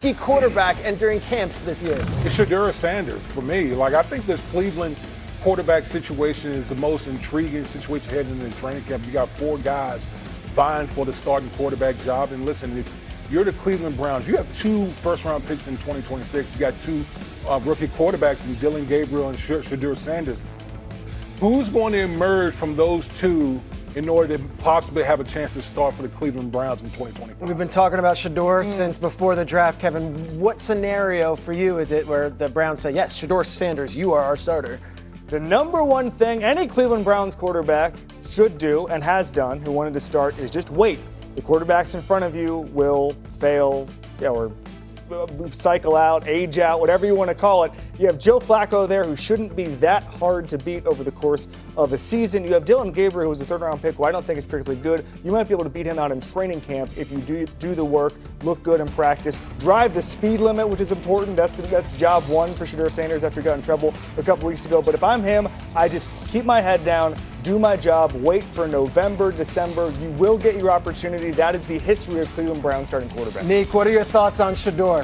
key quarterback entering camps this year? It's Shedeur Sanders for me. I think this Cleveland quarterback situation is the most intriguing situation heading into the training camp. You got 4 guys vying for the starting quarterback job. And listen, if you're the Cleveland Browns, you have 2 first-round picks in 2026. You got 2 rookie quarterbacks in Dillon Gabriel and Shedeur Sanders. Who's going to emerge from those 2 in order to possibly have a chance to start for the Cleveland Browns in 2025? We've been talking about Shedeur since before the draft. Kevin, what scenario for you is it where the Browns say, yes, Shedeur Sanders, you are our starter? The number one thing any Cleveland Browns quarterback should do and has done who wanted to start is just wait. The quarterbacks in front of you will fail or cycle out, age out, whatever you want to call it. You have Joe Flacco there, who shouldn't be that hard to beat over the course of a season. You have Dillon Gabriel, who's a third-round pick, who I don't think is particularly good. You might be able to beat him out in training camp if you do the work, look good in practice, drive the speed limit, which is important. That's job one for Shedeur Sanders after he got in trouble a couple weeks ago. But if I'm him, I just keep my head down, do my job, wait for November, December. You will get your opportunity. That is the history of Cleveland Browns starting quarterback. Nick, what are your thoughts on Shedeur?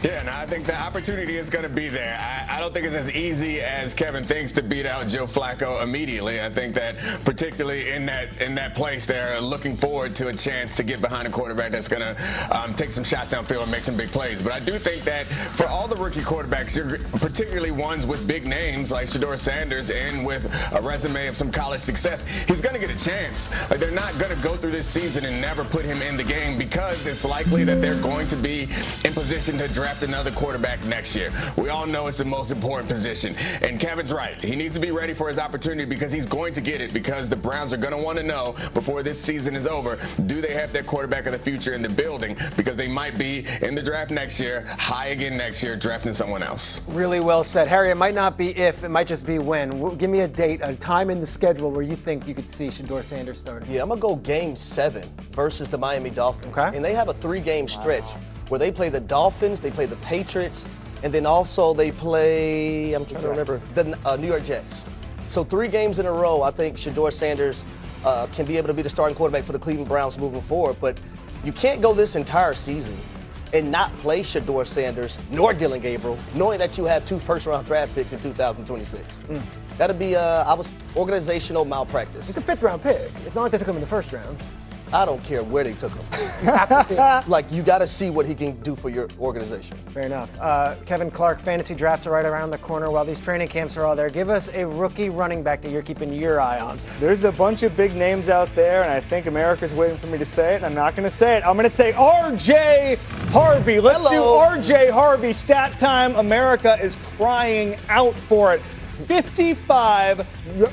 Yeah, and I think the opportunity is going to be there. I don't think it's as easy as Kevin thinks to beat out Joe Flacco immediately. I think that particularly in that place, they're looking forward to a chance to get behind a quarterback that's going to take some shots downfield and make some big plays. But I do think that for all the rookie quarterbacks, particularly ones with big names like Shedeur Sanders and with a resume of some college success, he's going to get a chance. They're not going to go through this season and never put him in the game because it's likely that they're going to be in position to draft another quarterback next year. We all know it's the most important position. And Kevin's right. He needs to be ready for his opportunity because he's going to get it, because the Browns are going to want to know before this season is over, do they have their quarterback of the future in the building? Because they might be in the draft next year, high again next year, drafting someone else. Really well said. Harry, it might not be if, it might just be when. Give me a date, a time in the schedule where you think you could see Shedeur Sanders starting. Yeah, I'm going to go Game 7 versus the Miami Dolphins. Okay. And they have a 3-game stretch where they play the Dolphins, they play the Patriots, and then also they play, I'm trying to remember, the New York Jets. So 3 games in a row, I think Shedeur Sanders can be able to be the starting quarterback for the Cleveland Browns moving forward. But you can't go this entire season and not play Shedeur Sanders nor Dillon Gabriel, knowing that you have 2 first-round draft picks in 2026. That'd be, organizational malpractice. It's a 5th-round pick. It's not like they took him in the 1st round. I don't care where they took him. You have to see him. Like, you got to see what he can do for your organization. Fair enough. Kevin Clark, fantasy drafts are right around the corner while these training camps are all there. Give us a rookie running back that you're keeping your eye on. There's a bunch of big names out there, and I think America's waiting for me to say it, and I'm not going to say it. I'm going to say R.J. Harvey. Let's do R.J. Harvey. Stat time. America is crying out for it. 55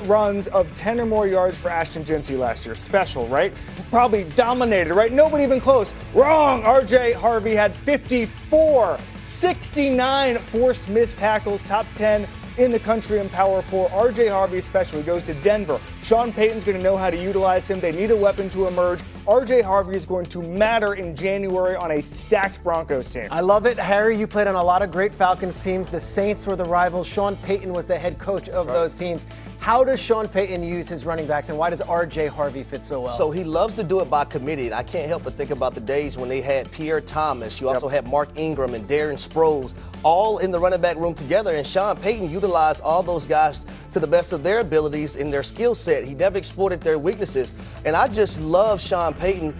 runs of 10 or more yards for Ashton Genty last year. Special, right? Probably dominated, right? Nobody even close. Wrong! R.J. Harvey had 54, 69 forced missed tackles, top 10 in the country in Power 4. R.J. Harvey special. He goes to Denver. Sean Payton's going to know how to utilize him. They need a weapon to emerge. R.J. Harvey is going to matter in January on a stacked Broncos team. I love it. Harry, you played on a lot of great Falcons teams. The Saints were the rivals. Sean Payton was the head coach of those teams. How does Sean Payton use his running backs, and why does R.J. Harvey fit so well? So he loves to do it by committee. And I can't help but think about the days when they had Pierre Thomas. You also had Mark Ingram and Darren Sproles all in the running back room together. And Sean Payton utilized all those guys to the best of their abilities in their skill set. He never exploited their weaknesses. And I just love Sean Payton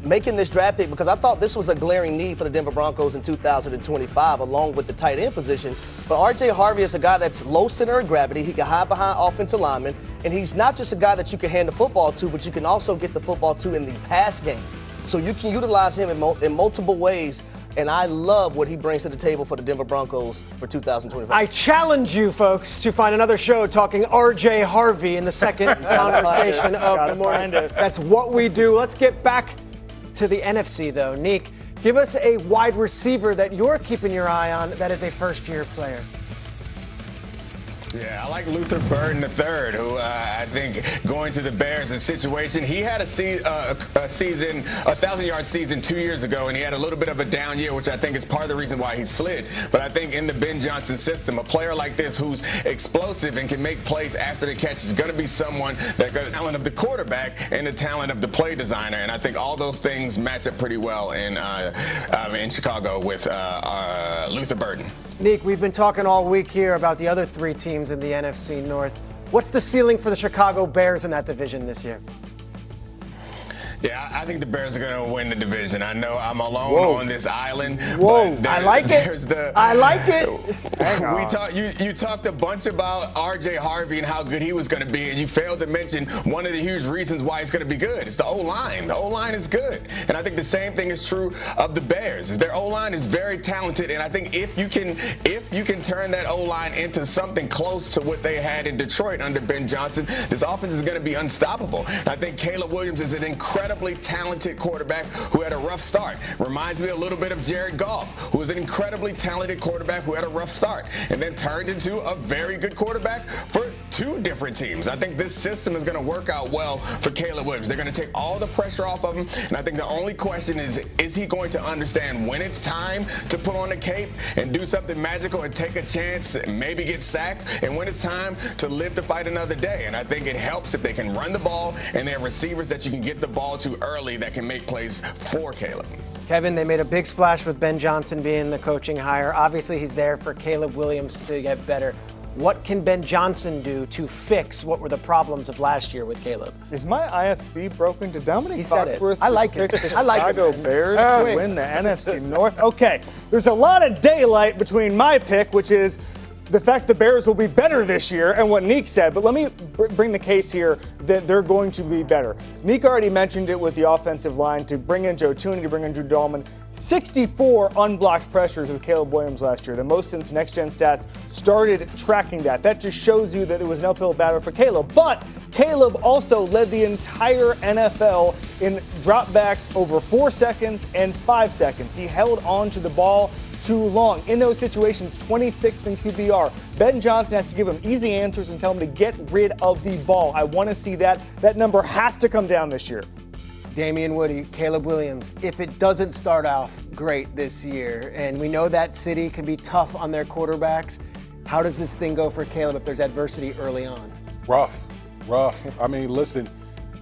making this draft pick because I thought this was a glaring need for the Denver Broncos in 2025 along with the tight end position. But R.J. Harvey is a guy that's low center of gravity. He can hide behind offensive linemen. And he's not just a guy that you can hand the football to, but you can also get the football to in the pass game. So you can utilize him in multiple ways. And I love what he brings to the table for the Denver Broncos for 2025. I challenge you folks to find another show talking R.J. Harvey in the second conversation of the morning. That's what we do. Let's get back to the NFC, though. Neek, give us a wide receiver that you're keeping your eye on that is a first-year player. Yeah, I like Luther Burden III, who I think going to the Bears, the situation, he had a season, a 1,000-yard season 2 years ago, and he had a little bit of a down year, which I think is part of the reason why he slid. But I think in the Ben Johnson system, a player like this who's explosive and can make plays after the catch is going to be someone that got the talent of the quarterback and the talent of the play designer. And I think all those things match up pretty well in Chicago with Luther Burden. Nick, we've been talking all week here about the other three teams in the NFC North. What's the ceiling for the Chicago Bears in that division this year? Yeah, I think the Bears are going to win the division. I know I'm alone on this island. Whoa, I like it. I like it. You talked a bunch about R.J. Harvey and how good he was going to be, and you failed to mention one of the huge reasons why he's going to be good. It's the O-line. The O-line is good. And I think the same thing is true of the Bears. Their O-line is very talented, and I think if you can turn that O-line into something close to what they had in Detroit under Ben Johnson, this offense is going to be unstoppable. And I think Caleb Williams is an incredibly talented quarterback who had a rough start. Reminds me a little bit of Jared Goff, who was an incredibly talented quarterback who had a rough start and then turned into a very good quarterback for two different teams. I think this system is going to work out well for Caleb Williams. They're going to take all the pressure off of him, and I think the only question is he going to understand when it's time to put on the cape and do something magical and take a chance and maybe get sacked, and when it's time to live to fight another day. And I think it helps if they can run the ball and they have receivers that you can get the ball to early that can make plays for Caleb. Kevin, they made a big splash with Ben Johnson being the coaching hire. Obviously, he's there for Caleb Williams to get better. What can Ben Johnson do to fix what were the problems of last year with Caleb? Is my IFB broken? Did Dominic He said it. Foxworth I like it. pick the I like it, Chicago man. Bears Oh. to win the NFC North? Okay, there's a lot of daylight between my pick, which is the fact the Bears will be better this year, and what Neek said. But let me bring the case here that they're going to be better. Neek already mentioned it with the offensive line to bring in Joe Tooney, to bring in Drew Dahlman. 64 unblocked pressures with Caleb Williams last year, the most since Next Gen Stats started tracking that. That just shows you that it was an uphill battle for Caleb. But Caleb also led the entire NFL in dropbacks over 4 seconds and 5 seconds. He held on to the ball too long. In those situations, 26th in QBR. Ben Johnson has to give him easy answers and tell him to get rid of the ball. I want to see that. That number has to come down this year. Damian Woody, Caleb Williams, if it doesn't start off great this year, and we know that city can be tough on their quarterbacks, how does this thing go for Caleb if there's adversity early on? Rough. I mean, listen,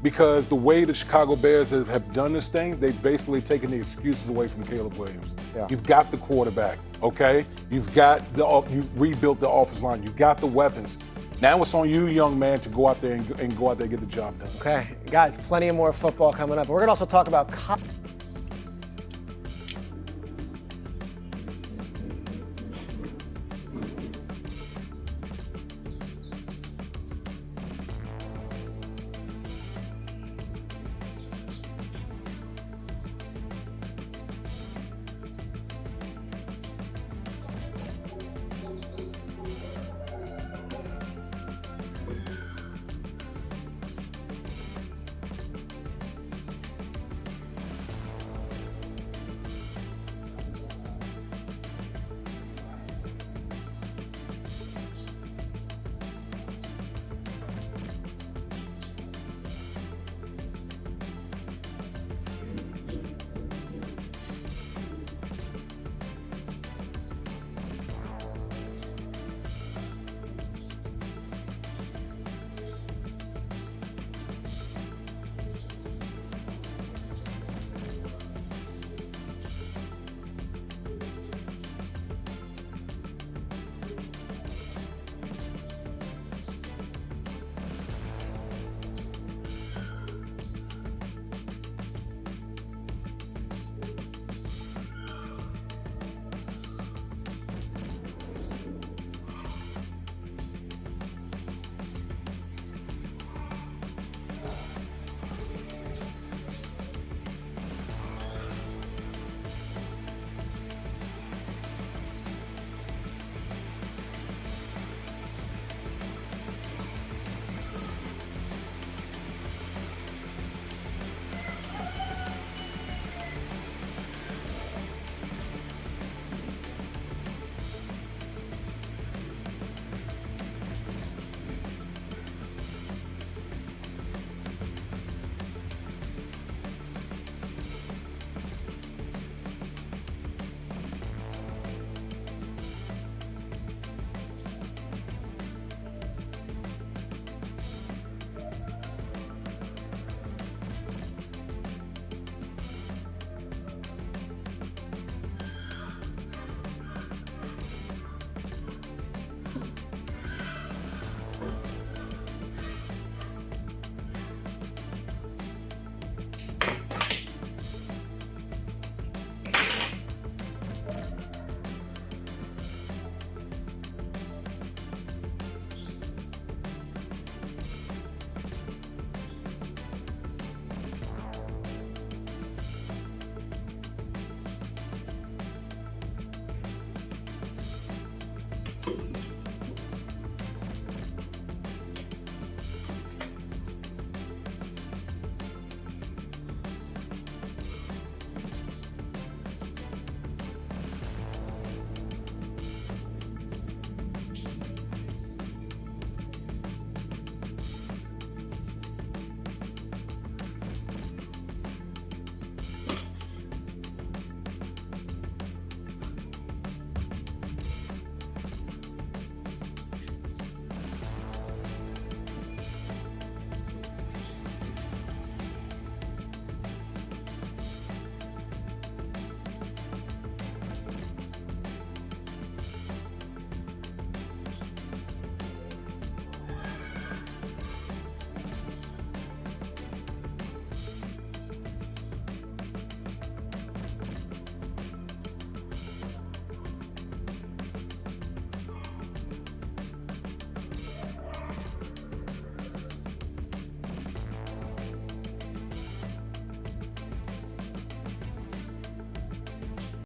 because the way the Chicago Bears have done this thing, they've basically taken the excuses away from Caleb Williams. Yeah. You've got the quarterback, okay? You've rebuilt the offensive line. You've got the weapons. Now it's on you, young man, to go out there and get the job done. Okay, guys, plenty of more football coming up. We're going to also talk about